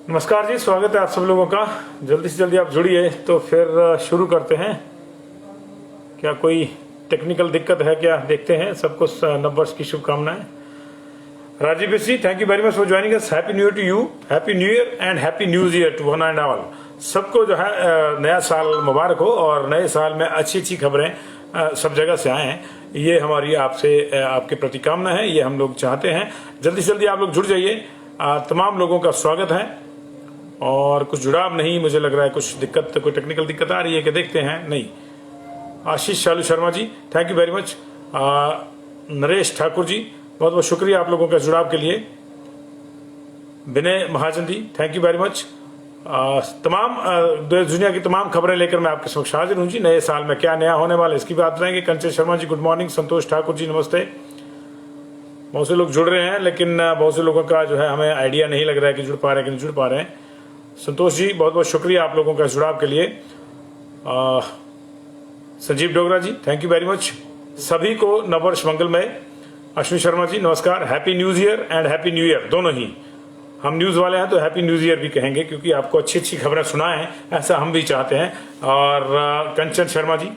नमस्कार जी, स्वागत है आप सब लोगों का। जल्दी से जल्दी आप जुड़िए तो फिर शुरू करते हैं। क्या कोई टेक्निकल दिक्कत है क्या, देखते हैं। सबको नववर्ष की शुभकामनाएं। Rajiv Mishri, thank you very much for joining us. Happy new Year to you, happy new Year and happy new Year to one and all. सबको जो है नया साल मुबारक हो और नए साल में अच्छी अच्छी खबरें सब जगह से आए हैं। ये हमारी आपसे आपके प्रति कामना है, ये हम लोग चाहते हैं। जल्दी से जल्दी आप लोग जुड़ जाइए। तमाम लोगों का स्वागत है और कुछ जुड़ाव नहीं, मुझे लग रहा है कुछ दिक्कत, कोई टेक्निकल दिक्कत आ रही है कि देखते हैं। नहीं, Ashish Shalu Sharma ji, thank you very much. Naresh Thakur ji, बहुत बहुत शुक्रिया आप लोगों के जुड़ाव के लिए। Vinay Mahajan ji, thank you very much. तमाम देश दुनिया की तमाम खबरें लेकर मैं आपके समक्ष हाजिर हूं जी। नए साल में क्या नया होने वाला है इसकी बात बताएंगे। कंचन शर्मा जी, गुड मॉर्निंग। संतोष ठाकुर जी, नमस्ते। बहुत से लोग जुड़ रहे हैं लेकिन बहुत से लोगों का जो है हमें आइडिया नहीं लग रहा है कि जुड़ पा रहे हैं कि नहीं जुड़ पा रहे हैं। संतोष जी, बहुत बहुत शुक्रिया आप लोगों का जुड़ाव के लिए। संजीव डोगरा जी, थैंक यू वेरी मच। सभी को नववर्ष मंगलमय। अश्विनी शर्मा जी, नमस्कार। Happy new Year and happy new year, दोनों ही। हम न्यूज वाले हैं तो हैप्पी न्यू ईयर भी कहेंगे क्योंकि आपको अच्छी अच्छी खबरें सुनाएं, ऐसा हम भी चाहते हैं। और कंचन शर्मा जी,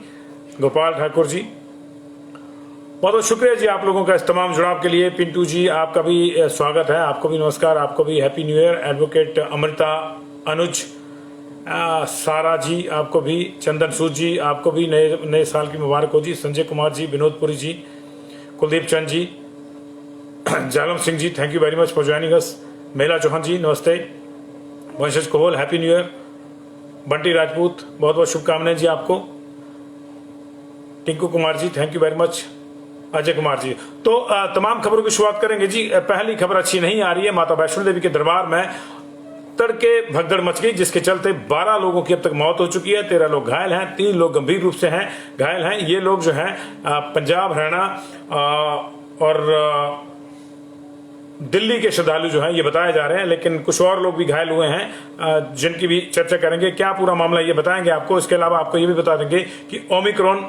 गोपाल ठाकुर जी, बहुत बहुत शुक्रिया जी आप लोगों का इस तमाम जुड़ाव के लिए। पिंटू जी, आपका भी स्वागत है, आपको भी नमस्कार, आपको भी happy new year. Advocate Amrita, Anuj, Sara ji, आपको भी। चंदन सूद जी, आपको भी नए साल की मुबारक हो जी। Sanjay Kumar ji, Vinodpuri ji, Kuldeep Chand ji, Jalam Singh ji, thank you very much for joining us. Mela Chauhan ji, नमस्ते। Vanshaj Kohal, happy new year. Bunty Rajput, बहुत बहुत शुभकामनाएं जी आपको। Tinku Kumar ji, thank you very much. Ajay Kumar ji, तो तमाम खबरों की शुरुआत करेंगे जी। पहली खबर अच्छी नहीं आ रही है। माता वैष्णो देवी के दरबार में तड़के भगदड़ मच गई जिसके चलते 12 लोगों की अब तक मौत हो चुकी है। 13 लोग घायल हैं, 3 लोग गंभीर रूप से हैं घायल हैं। ये लोग जो हैं पंजाब, हरियाणा और दिल्ली के श्रद्धालु जो हैं ये बताए जा रहे हैं, लेकिन कुछ और लोग भी घायल हुए हैं जिनकी भी चर्चा करेंगे। क्या पूरा मामला ये बताएंगे आपको। इसके अलावा आपको ये भी बता देंगे कि ओमिक्रॉन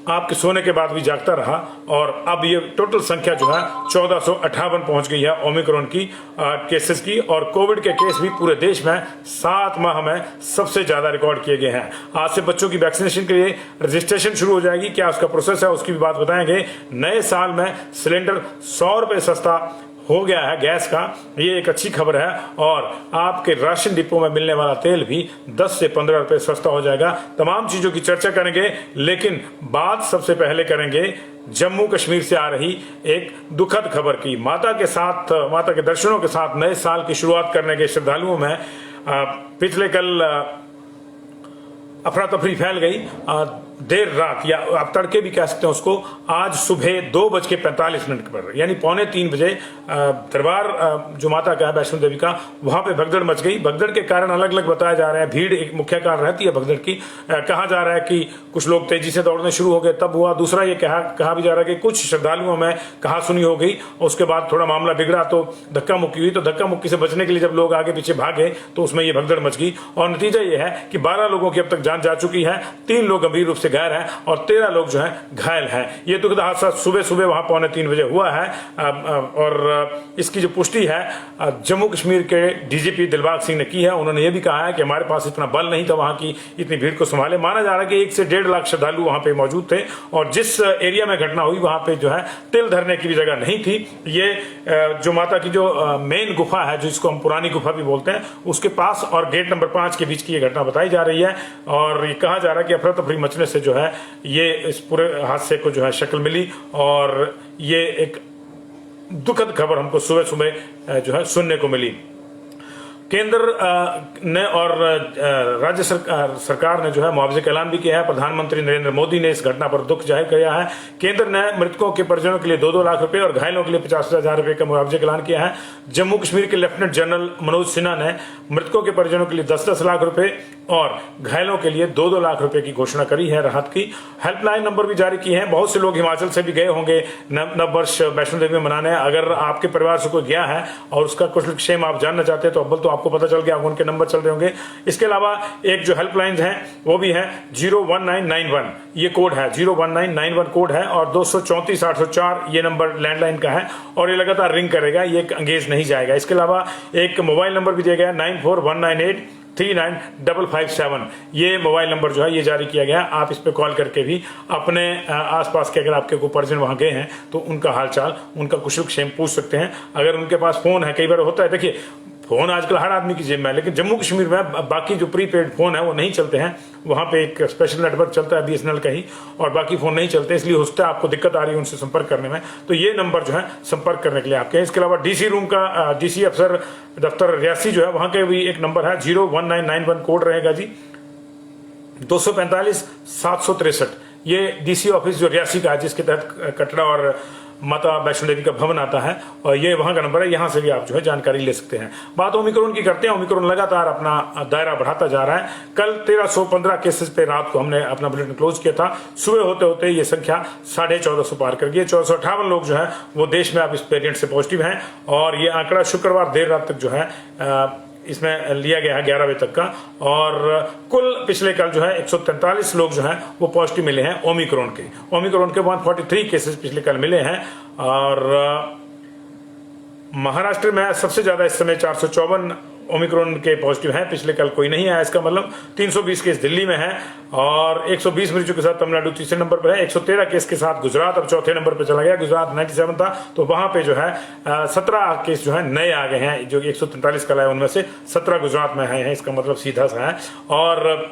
आपके सोने के बाद भी जागता रहा और अब ये टोटल संख्या जो है 1458 पहुंच गई है ओमिक्रॉन की केसेस की। और कोविड के केस भी पूरे देश में 7 माह में सबसे ज्यादा रिकॉर्ड किए गए हैं। आज से बच्चों की वैक्सीनेशन के लिए रजिस्ट्रेशन शुरू हो जाएगी। क्या उसका प्रोसेस है उसकी भी बात बताएंगे। नए साल में सिलेंडर 100 रुपए सस्ता हो गया है गैस का, ये एक अच्छी खबर है। और आपके राशन डिपो में मिलने वाला तेल भी 10 से 15 रुपए सस्ता हो जाएगा। तमाम चीजों की चर्चा करेंगे, लेकिन बात सबसे पहले करेंगे जम्मू कश्मीर से आ रही एक दुखद खबर की। माता के दर्शनों के साथ नए साल की शुरुआत करने के श्रद्धालुओं में पिछले कल अफरा तफरी फैल गई। देर रात, या आप तड़के भी कह सकते हैं उसको, आज सुबह 2:45 पर यानी 2:45 बजे दरबार जो माता का है वैष्णो देवी का, वहां पे भगदड़ मच गई। भगदड़ के कारण अलग अलग बताए जा रहे हैं। भीड़ एक मुख्य कारण रहती है भगदड़ की। कहा जा रहा है कि कुछ लोग तेजी से दौड़ने शुरू हो गए तब हुआ। दूसरा ये कहा भी जा रहा है कि कुछ श्रद्धालुओं में कहा सुनी हो गई, उसके बाद थोड़ा मामला बिगड़ा तो धक्का मुक्की हुई। तो धक्का मुक्की से बचने के लिए जब लोग आगे पीछे भागे तो उसमें ये भगदड़ मच गई और नतीजा ये है कि 12 लोगों की अब तक जान जा चुकी है, 3 लोग गंभीर रूप से घायल हैं और 13 लोग जो हैं घायल हैं। ये दुखद हादसा सुबह सुबह वहां 2:45 बजे हुआ है। और इसकी जो पुष्टि है जम्मू कश्मीर के डीजीपी दिलबाग सिंह ने की है। उन्होंने ये भी कहा है कि हमारे पास इतना बल नहीं था वहां की इतनी भीड़ को संभाले। माना जा रहा है कि 1 से 1.5 लाख श्रद्धालु वहां पे मौजूद थे और जिस एरिया में घटना हुई वहां पे जो है तिल धरने की भी जगह नहीं थी। ये जो माता की जो मेन गुफा है, जिसको हम पुरानी गुफा भी बोलते हैं, उसके पास और गेट नंबर 5 के बीच की ये घटना बताई जा रही है। और ये कहा जा रहा है कि अफरा तफरी मचने से जो है ये इस पूरे हादसे को जो है शक्ल मिली और ये एक दुखद खबर हमको सुबह सुबह जो है सुनने को मिली। केंद्र ने और राज्य सरकार ने जो है मुआवजे का ऐलान भी किया है। प्रधानमंत्री नरेंद्र मोदी ने इस घटना पर दुख जाहिर किया है। केंद्र ने मृतकों के परिजनों के लिए 2-2 लाख रुपए और घायलों के लिए 50,000 रुपए का मुआवजे का ऐलान किया है। जम्मू कश्मीर के लेफ्टिनेंट जनरल मनोज सिन्हा ने मृतकों के परिजनों के लिए 10-10 लाख रुपए और घायलों के लिए 2-2 लाख रुपए की घोषणा करी है राहत की। हेल्पलाइन नंबर भी जारी किए हैं। बहुत से लोग हिमाचल से भी गए होंगे नववर्ष वैष्णो देवी में मनाने। अगर आपके परिवार से कोई गया है और उसका कुछ क्षेम आप जानना चाहते हैं तो अव्वल तो आपको आपको पता चल गया, उनके नंबर चल रहे होंगे। इसके अलावा एक जो हेल्पलाइन है वो भी है 01991, ये कोड है 01991 कोड है, और 234-804 ये नंबर लैंडलाइन का है, और ये लगातार रिंग करेगा, ये अंगेज नहीं जाएगा। इसके अलावा एक मोबाइल नंबर भी दिया गया है 9419839557, ये मोबाइल नंबर जो है ये जारी किया गया है। आप इस पे कॉल करके भी अपने आसपास के अगर आपके कोई परिजन वहां गए हैं तो उनका हालचाल, उनका कुशल क्षेम पूछ सकते हैं। अगर उनके पास फोन है, कई बार होता है, देखिए फोन आजकल हर आदमी की जेब में है, लेकिन जम्मू कश्मीर में बाकी जो प्रीपेड फोन है वो नहीं चलते हैं, वहां पे एक स्पेशल नेटवर्क चलता है BSNL का ही, और बाकी फोन नहीं चलते, इसलिए हो सकता है आपको दिक्कत आ रही है उनसे संपर्क करने में, तो ये नंबर जो है संपर्क करने के लिए आपके। इसके अलावा DC रूम का DC अफसर दफ्तर रियासी जो है वहां के भी एक नंबर है 01991 कोड रहेगा जी, 245-763, ये DC ऑफिस जो रियासी का है, जिसके तहत कटरा और माता वैष्णो देवी का भवन आता है, और ये वहां का नंबर है, यहां से भी आप जो है जानकारी ले सकते हैं। बात ओमिक्रॉन की करते हैं। ओमिक्रॉन लगातार अपना दायरा बढ़ाता जा रहा है। कल 1315 केसेस पे रात को हमने अपना बुलेटिन क्लोज किया था। सुबह होते होते ये संख्या 1450 पार कर गई। 1458 लोग जो है वो देश में अब इस वेरिएंट से पॉजिटिव हैं, और ये आंकड़ा शुक्रवार देर रात तक जो है इसमें लिया गया है 11 बजे तक का, और कुल पिछले कल जो है 143 लोग जो हैं वो पॉजिटिव मिले हैं ओमिक्रॉन के। ओमिक्रॉन के 143 केसेस पिछले कल मिले हैं, और महाराष्ट्र में सबसे ज्यादा इस समय 454 ओमिक्रॉन के पॉजिटिव हैं, पिछले कल कोई नहीं आया। इसका मतलब 320 केस दिल्ली में है, और 120 मरीजों के साथ तमिलनाडु तीसरे नंबर पर है। 113 केस के साथ गुजरात अब चौथे नंबर पर चला गया। गुजरात 97 था, तो वहां पे जो है 17 केस जो है नए आ गए हैं। जो 143 कल आए उनमें से 17 गुजरात में आए हैं, इसका मतलब सीधा सा है। और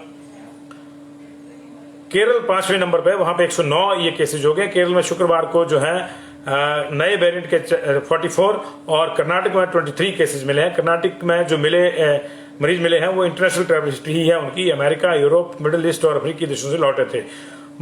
केरल 5वें नंबर पे, वहां पे 109 ये केसेज हो गए। केरल में शुक्रवार को जो है नए वेरिएंट के 44, और कर्नाटक में 23 केसेस मिले हैं। कर्नाटक में जो मरीज मिले हैं वो इंटरनेशनल ट्रैवल हिस्ट्री ही है उनकी, अमेरिका, यूरोप, मिडिल ईस्ट और अफ्रीकी देशों से लौटे थे।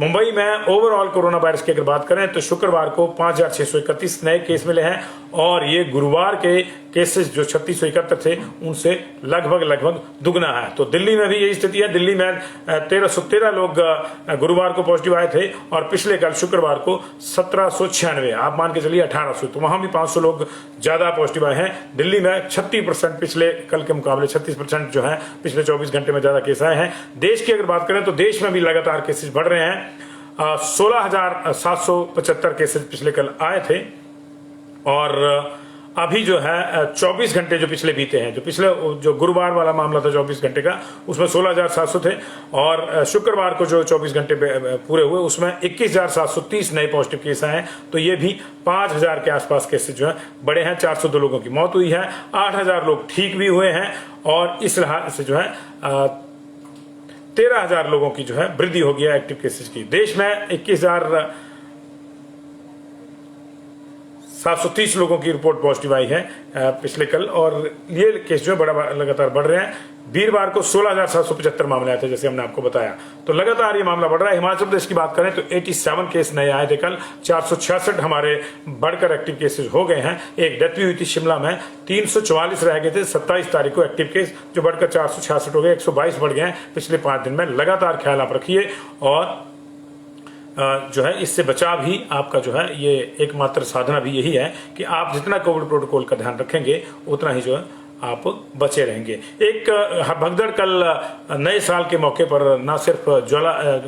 मुंबई में ओवरऑल कोरोना वायरस की अगर बात करें तो शुक्रवार को 5631 नए केस मिले हैं, और ये गुरुवार के केसेस जो 3671 थे उनसे लगभग दुगना है। तो दिल्ली में भी यही स्थिति है। दिल्ली में 1313 लोग गुरुवार को पॉजिटिव आए थे, और पिछले कल शुक्रवार को 1796, आप मान के चलिए 1800, तो वहां भी 500 लोग ज्यादा पॉजिटिव आए हैं। दिल्ली में 36% पिछले कल के मुकाबले 36% जो है पिछले 24 घंटे में ज्यादा केस आए हैं। देश की अगर बात करें तो देश में भी लगातार केसेस बढ़ रहे हैं। 16,775 केसेस पिछले कल आए थे, और अभी जो है 24 घंटे जो पिछले बीते हैं, जो पिछले जो गुरुवार वाला मामला था 24 घंटे का, उसमें 16,700 थे, और शुक्रवार को जो 24 घंटे पूरे हुए उसमें 21,730 नए पॉजिटिव केस आए हैं। तो ये भी 5,000 के आसपास केसेस जो है बड़े हैं। 402 लोगों की मौत हुई है, 8,000 लोग ठीक भी हुए हैं, और इस लिहाज से जो है 13,000 लोगों की जो है वृद्धि हो गया एक्टिव केसेस की। देश में 21,730 लोगों की रिपोर्ट पॉजिटिव आई है पिछले कल, और ये केस जो है बड़ा लगातार बढ़ रहे हैं। वीरवार को 16,775 मामले आए थे, जैसे हमने आपको बताया, तो लगातार ये मामला बढ़ रहा है। हिमाचल प्रदेश की बात करें तो 87 केस नए आए थे कल, 466 हमारे बढ़कर एक्टिव केसेस हो गए हैं। एक डेथ भी हुई थी शिमला में, 344 रह गए थे 27 तारीख को एक्टिव केस, जो बढ़कर 466 हो गए, 122 बढ़ गए हैं पिछले 5 दिन में। लगातार ख्याल आप रखिए, और जो है इससे बचाव ही आपका जो है ये एकमात्र साधना भी यही है कि आप जितना कोविड प्रोटोकॉल का ध्यान रखेंगे उतना ही जो है आप बचे रहेंगे। एक भगदड़ कल नए साल के मौके पर न सिर्फ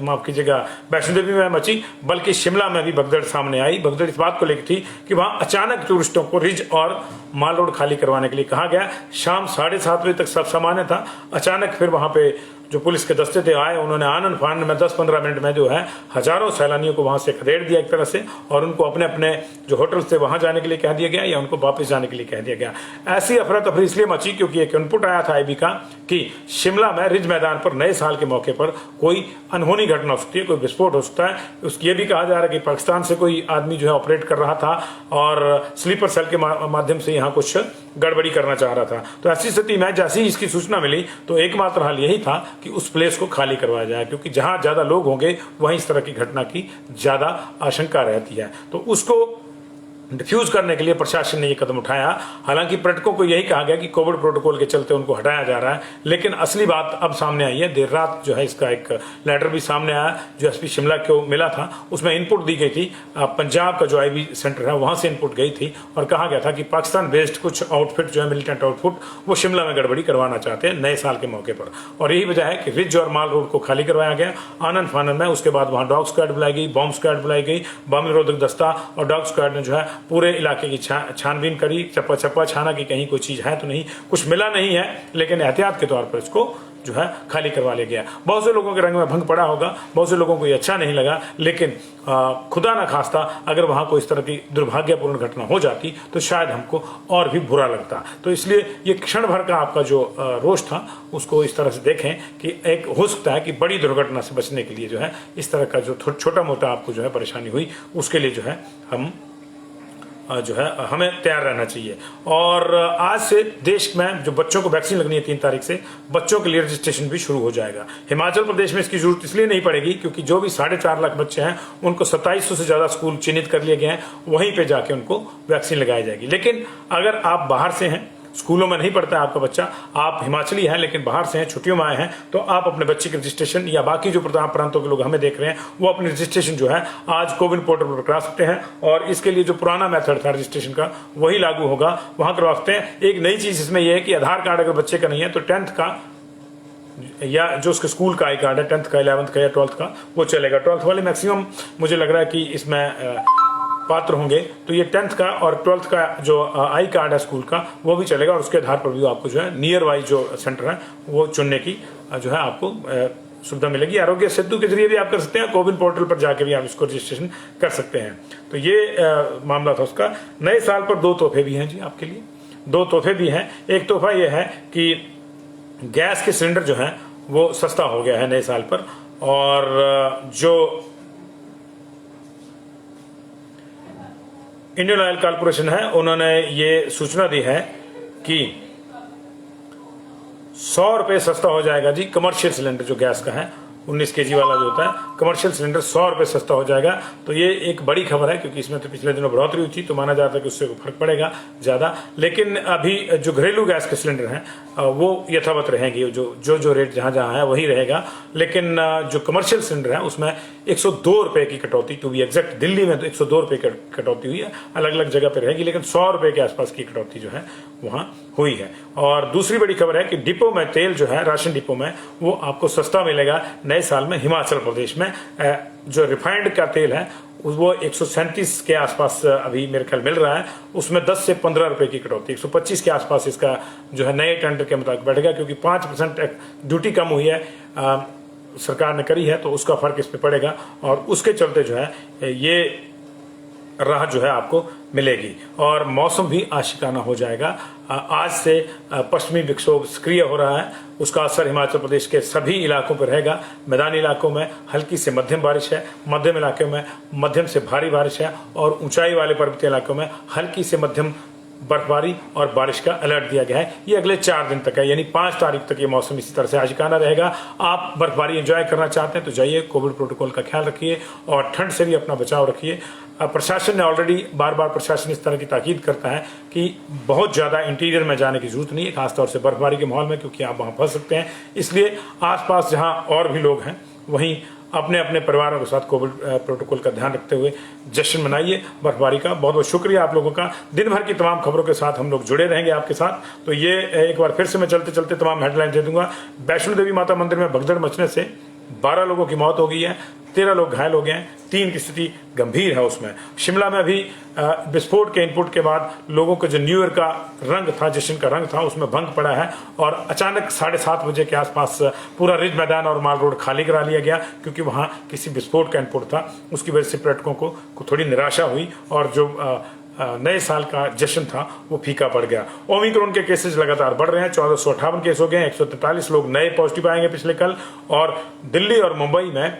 माफ कीजिएगा वैष्णो देवी में मची, बल्कि शिमला में भी भगदड़ सामने आई। भगदड़ इस बात को लेकर थी कि वहां अचानक टूरिस्टों को रिज और माल रोड खाली करवाने के लिए कहा गया। शाम 7:30 बजे तक सब सामान्य था, अचानक फिर वहां पे जो पुलिस के दस्ते थे आए, उन्होंने आनंद फानंद में 10-15 मिनट में जो है हजारों सैलानियों को वहां से खदेड़ दिया एक तरह से, और उनको अपने अपने जो होटल्स थे वहां जाने के लिए कह दिया गया, या उनको वापस जाने के लिए कह दिया गया। ऐसी अफरा तफरी इसलिए मची क्योंकि एक इनपुट आया था IB का कि शिमला में रिज मैदान पर नए साल के मौके पर कोई अनहोनी घटना हो सकती है, कोई विस्फोट हो सकता है। उसकी ये भी कहा जा रहा है कि पाकिस्तान से कोई आदमी जो है ऑपरेट कर रहा था, और स्लीपर सेल के माध्यम से यहाँ कुछ गड़बड़ी करना चाह रहा था। तो ऐसी स्थिति में जैसे ही इसकी सूचना मिली तो एकमात्र हल यही था कि उस प्लेस को खाली करवाया जाए, क्योंकि जहां ज्यादा लोग होंगे वहीं इस तरह की घटना की ज्यादा आशंका रहती है। तो उसको डिफ्यूज करने के लिए प्रशासन ने ये कदम उठाया। हालांकि पर्यटकों को यही कहा गया कि कोविड प्रोटोकॉल के चलते उनको हटाया जा रहा है, लेकिन असली बात अब सामने आई है। देर रात जो है इसका एक लेटर भी सामने आया जो एसपी शिमला को मिला था, उसमें इनपुट दी गई थी। पंजाब का जो आईबी सेंटर है वहां से इनपुट गई थी और कहा गया था कि पाकिस्तान बेस्ड कुछ आउटफिट जो है मिलिटेंट आउटफिट वो शिमला में गड़बड़ी करवाना चाहते हैं नए साल के मौके पर, और यही वजह है कि रिज और माल रोड को खाली करवाया गया आनंद फानंद में। उसके बाद वहां डॉग स्क्वाड बुलाई गई, बॉम्ब स्क्वाड बुलाई गई, बम निरोधक दस्ता और डॉग स्क्वाड ने जो है पूरे इलाके की छानबीन करी, चप्पा चप्पा छाना कि कहीं कोई चीज है तो नहीं, कुछ मिला नहीं है, लेकिन एहतियात के तौर पर इसको जो है खाली करवा लिया गया। बहुत से लोगों के रंग में भंग पड़ा होगा, बहुत से लोगों को ये अच्छा नहीं लगा, लेकिन खुदा ना खास्ता अगर वहां कोई इस तरह की दुर्भाग्यपूर्ण घटना हो जाती तो शायद हमको और भी बुरा लगता। तो इसलिए ये क्षण भर का आपका जो रोष था उसको इस तरह से देखें कि एक हो सकता है कि बड़ी दुर्घटना से बचने के लिए जो है इस तरह का जो छोटा मोटा आपको जो है परेशानी हुई उसके लिए जो है हम जो है हमें तैयार रहना चाहिए। और आज से देश में जो बच्चों को वैक्सीन लगनी है 3 तारीख से, बच्चों के लिए रजिस्ट्रेशन भी शुरू हो जाएगा। हिमाचल प्रदेश में इसकी जरूरत इसलिए नहीं पड़ेगी क्योंकि जो भी 4.5 लाख बच्चे हैं उनको 2700 से ज्यादा स्कूल चिन्हित कर लिए गए हैं, वहीं पे जाके उनको वैक्सीन लगाई जाएगी। लेकिन अगर आप बाहर से हैं, स्कूलों में नहीं पढ़ता है आपका बच्चा, आप हिमाचली हैं लेकिन बाहर से हैं, छुट्टियों में आए हैं, तो आप अपने बच्चे के रजिस्ट्रेशन या बाकी जो प्रांतों के लोग हमें देख रहे हैं वो अपनी रजिस्ट्रेशन जो है आज कोविन पोर्टल पर करा सकते हैं। और इसके लिए जो पुराना मेथड था रजिस्ट्रेशन का वही लागू होगा, वहां करवा सकते हैं। एक नई चीज इसमें यह है कि आधार कार्ड अगर बच्चे का नहीं है तो 10th का या जो उसके स्कूल का आई कार्ड है 10th का, 11th का या 12th का वो चलेगा। 12th वाले मैक्सिमम मुझे लग रहा है कि इसमें पात्र होंगे, तो ये 10th का और 12th का जो आई कार्ड है स्कूल का वो भी चलेगा, और उसके आधार पर भी आपको जो है नियर वाइज जो सेंटर है वो चुनने की जो है आपको सुविधा मिलेगी। आरोग्य सेतु के जरिए भी आप कर सकते हैं, कोविन पोर्टल पर जाके भी आप इसको रजिस्ट्रेशन कर सकते हैं। तो ये मामला था उसका। नए साल पर 2 तोहफे भी हैं जी आपके लिए, 2 तोहफे भी हैं। एक तोहफा ये है कि गैस के सिलेंडर जो है वो सस्ता हो गया है नए साल पर, और जो इंडियन ऑयल कॉर्पोरेशन है उन्होंने ये सूचना दी है कि 100 रुपये सस्ता हो जाएगा जी कमर्शियल सिलेंडर जो गैस का है 19 kg वाला जो होता है कमर्शियल सिलेंडर 100 रुपये सस्ता हो जाएगा। तो ये एक बड़ी खबर है क्योंकि इसमें तो पिछले दिनों बढ़ोतरी हुई थी, तो माना जाता है कि उससे फर्क पड़ेगा ज्यादा। लेकिन अभी जो घरेलू गैस के सिलेंडर हैं वो यथावत रहेंगे, जो रेट जहां जहां है वही रहेगा। लेकिन जो कमर्शियल सिलेंडर है उसमें 102 रुपये की कटौती, टू बी एग्जैक्ट दिल्ली में तो 102 रुपये की कटौती हुई है, अलग अलग जगह पर रहेगी, लेकिन 100 रुपये के आसपास की कटौती जो है वहां हुई है। और दूसरी बड़ी खबर है कि डिपो में तेल जो है राशन डिपो में वो आपको सस्ता मिलेगा नए साल में। हिमाचल प्रदेश में जो रिफाइंड का तेल है वो 137 के आसपास अभी मेरे ख्याल मिल रहा है, उसमें 10 से 15 रुपए की कटौती, 125 के आसपास इसका जो है नए टेंडर के मुताबिक बढ़ेगा, क्योंकि 5% ड्यूटी कम हुई है सरकार ने करी है, तो उसका फर्क इस पे पड़ेगा और उसके चलते जो है ये राहत जो है आपको मिलेगी। और मौसम भी आशिकाना हो जाएगा। आज से पश्चिमी विक्षोभ सक्रिय हो रहा है, उसका असर हिमाचल प्रदेश के सभी इलाकों पर रहेगा। मैदानी इलाकों में हल्की से मध्यम बारिश है, मध्यम इलाकों में मध्यम से भारी बारिश है, और ऊंचाई वाले पर्वतीय इलाकों में हल्की से मध्यम बर्फबारी और बारिश का अलर्ट दिया गया है। ये अगले 4 दिन तक है, यानी 5 तारीख तक ये मौसम इसी तरह से आशिकाना रहेगा। आप बर्फबारी एंजॉय करना चाहते हैं तो जाइए, कोविड प्रोटोकॉल का ख्याल रखिए और ठंड से भी अपना बचाव रखिए। प्रशासन ने ऑलरेडी बार बार प्रशासन इस तरह की ताकीद करता है कि बहुत ज्यादा इंटीरियर में जाने की जरूरत नहीं है, खासतौर से बर्फबारी के माहौल में, क्योंकि आप वहां फंस सकते हैं। इसलिए आसपास जहां और भी लोग हैं वहीं अपने अपने परिवारों के साथ कोविड प्रोटोकॉल का ध्यान रखते हुए जश्न मनाइए बर्फबारी का। बहुत बहुत शुक्रिया आप लोगों का। दिन भर की तमाम खबरों के साथ हम लोग जुड़े रहेंगे आपके साथ। तो ये एक बार फिर से मैं चलते चलते तमाम हेडलाइन दे दूंगा। वैष्णो देवी माता मंदिर में भगदड़ मचने से 12 लोगों की मौत हो गई है, 13 लोग घायल हो गए हैं, 3 की स्थिति गंभीर है उसमें। शिमला में भी विस्फोट के इनपुट के बाद लोगों का जो न्यू ईयर का रंग था, जश्न का रंग था, उसमें भंग पड़ा है और अचानक 7:30 बजे के आसपास पूरा रिज मैदान और माल रोड खाली करा लिया गया, क्योंकि वहां किसी विस्फोट का इनपुट था। उसकी वजह से पर्यटकों को थोड़ी निराशा हुई और जो नए साल का जश्न था वो फीका पड़ गया। ओमिक्रॉन के केसेस लगातार बढ़ रहे हैं, 1458 केस हो गए, 143 लोग नए पॉजिटिव आएंगे पिछले कल। और दिल्ली और मुंबई में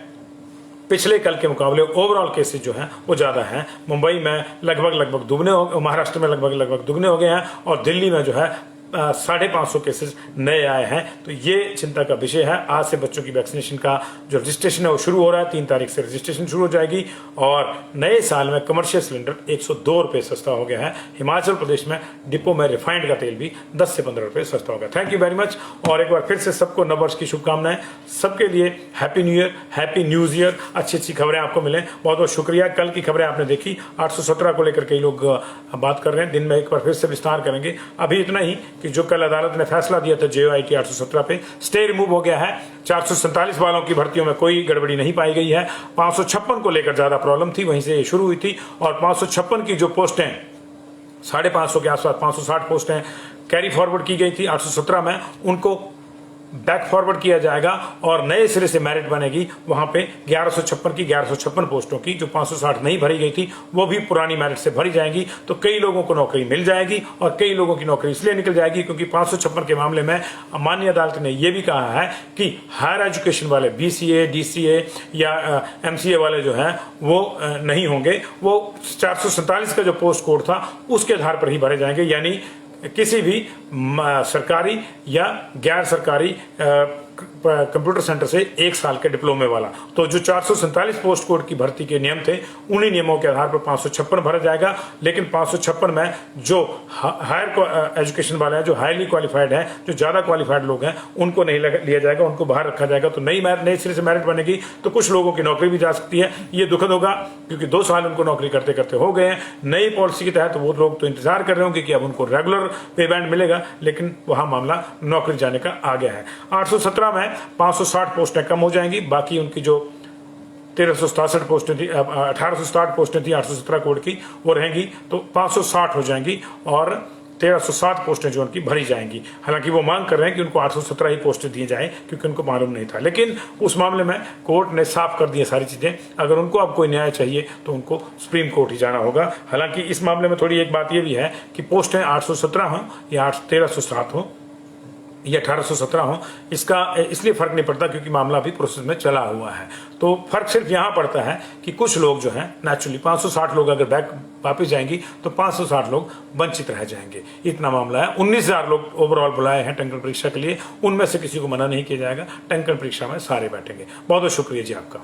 पिछले कल के मुकाबले ओवरऑल केसेस जो हैं वो ज्यादा हैं। मुंबई में लगभग दुगने हो, महाराष्ट्र में लगभग दुगने हो गए हैं, और दिल्ली में जो है 550 केसेस नए आए हैं। तो ये चिंता का विषय है। आज से बच्चों की वैक्सीनेशन का जो रजिस्ट्रेशन है वो शुरू हो रहा है। 3 तारीख से रजिस्ट्रेशन शुरू हो जाएगी और नए साल में कमर्शियल सिलेंडर 102 रुपये सस्ता हो गया है। हिमाचल प्रदेश में डिपो में रिफाइंड का तेल भी 10 से 15 रुपये सस्ता हो गया। Thank you very much. और एक बार फिर से सबको नववर्ष की शुभकामनाएं। सबके लिए happy new year, happy news year. अच्छी अच्छी खबरें आपको मिले। बहुत बहुत शुक्रिया। कल की खबरें आपने देखी, 817 को लेकर कई लोग बात कर रहे हैं। दिन में एक बार फिर से विस्तार करेंगे। अभी इतना ही कि जो कल अदालत ने फैसला दिया था JOIT 817 पे, स्टे रिमूव हो गया है। 447 वालों की भर्तियों में कोई गड़बड़ी नहीं पाई गई है। 556 को लेकर ज्यादा प्रॉब्लम थी, वहीं से शुरू हुई थी। और 556 की जो पोस्टें 550 के आसपास 560 पोस्टें कैरी फॉरवर्ड की गई थी 817 में, उनको बैक फॉरवर्ड किया जाएगा और नए सिरे से मेरिट बनेगी। वहां पे 1156 पोस्टों की जो 560 नहीं भरी गई थी वो भी पुरानी मेरिट से भरी जाएंगी। तो कई लोगों को नौकरी मिल जाएगी और कई लोगों की नौकरी इसलिए निकल जाएगी क्योंकि 556 के मामले में माननीय अदालत ने यह भी कहा है कि हायर एजुकेशन वाले BCA, DCA या MCA वाले जो हैं वो नहीं होंगे। वो 447 का जो पोस्ट कोड था उसके आधार पर ही भरे जाएंगे, यानी किसी भी सरकारी या गैर सरकारी कंप्यूटर सेंटर से 1 साल के डिप्लोमे वाला। तो जो 447 पोस्ट कोड की भर्ती के नियम थे उन्हीं नियमों के आधार पर 556 भरा जाएगा। लेकिन 556 में जो हायर एजुकेशन वाले हैं, जो हाईली क्वालिफाइड हैं, जो ज्यादा क्वालिफाइड लोग हैं, उनको नहीं लिया जाएगा, उनको बाहर रखा जाएगा। तो नई सिरे से मेरिट बनेगी तो कुछ लोगों की नौकरी भी जा सकती है। ये दुखद होगा क्योंकि 2 साल उनको नौकरी करते करते हो गए हैं। नई पॉलिसी के तहत वो लोग तो इंतजार कर रहे होंगे कि अब उनको रेगुलर पे बैंड मिलेगा, लेकिन वहां मामला नौकरी जाने का आ गया है। 817 में 560 पोस्टें कम हो जाएंगी। बाकी उनकी जो 1367 पोस्टें थी, 1860 पोस्टें थी 817 कोड की, वो रहेंगी। तो 560 हो जाएंगी और 1307 पोस्टें जो उनकी भरी जाएंगी। हालांकि वो मांग कर रहे हैं कि उनको 817 ही पोस्टें दी जाएं क्योंकि उनको मालूम नहीं था। लेकिन उस मामले में कोर्ट ने साफ कर दिए सारी चीजें। अगर उनको अब कोई न्याय चाहिए तो उनको सुप्रीम कोर्ट ही जाना होगा। हालांकि इस मामले में थोड़ी एक बात यह भी है कि पोस्टें 817 हो या 1307 हो या 1817 हो, इसका इसलिए फर्क नहीं पड़ता क्योंकि मामला भी प्रोसेस में चला हुआ है। तो फर्क सिर्फ यहां पड़ता है कि कुछ लोग जो हैं नेचुरली 560 लोग अगर बैक वापस जाएंगी तो 560 लोग वंचित रह जाएंगे। इतना मामला है। 19,000 लोग ओवरऑल बुलाए हैं टंकण परीक्षा के लिए, उनमें से किसी को मना नहीं किया जाएगा। टंकण परीक्षा में सारे बैठेंगे। बहुत बहुत शुक्रिया जी आपका।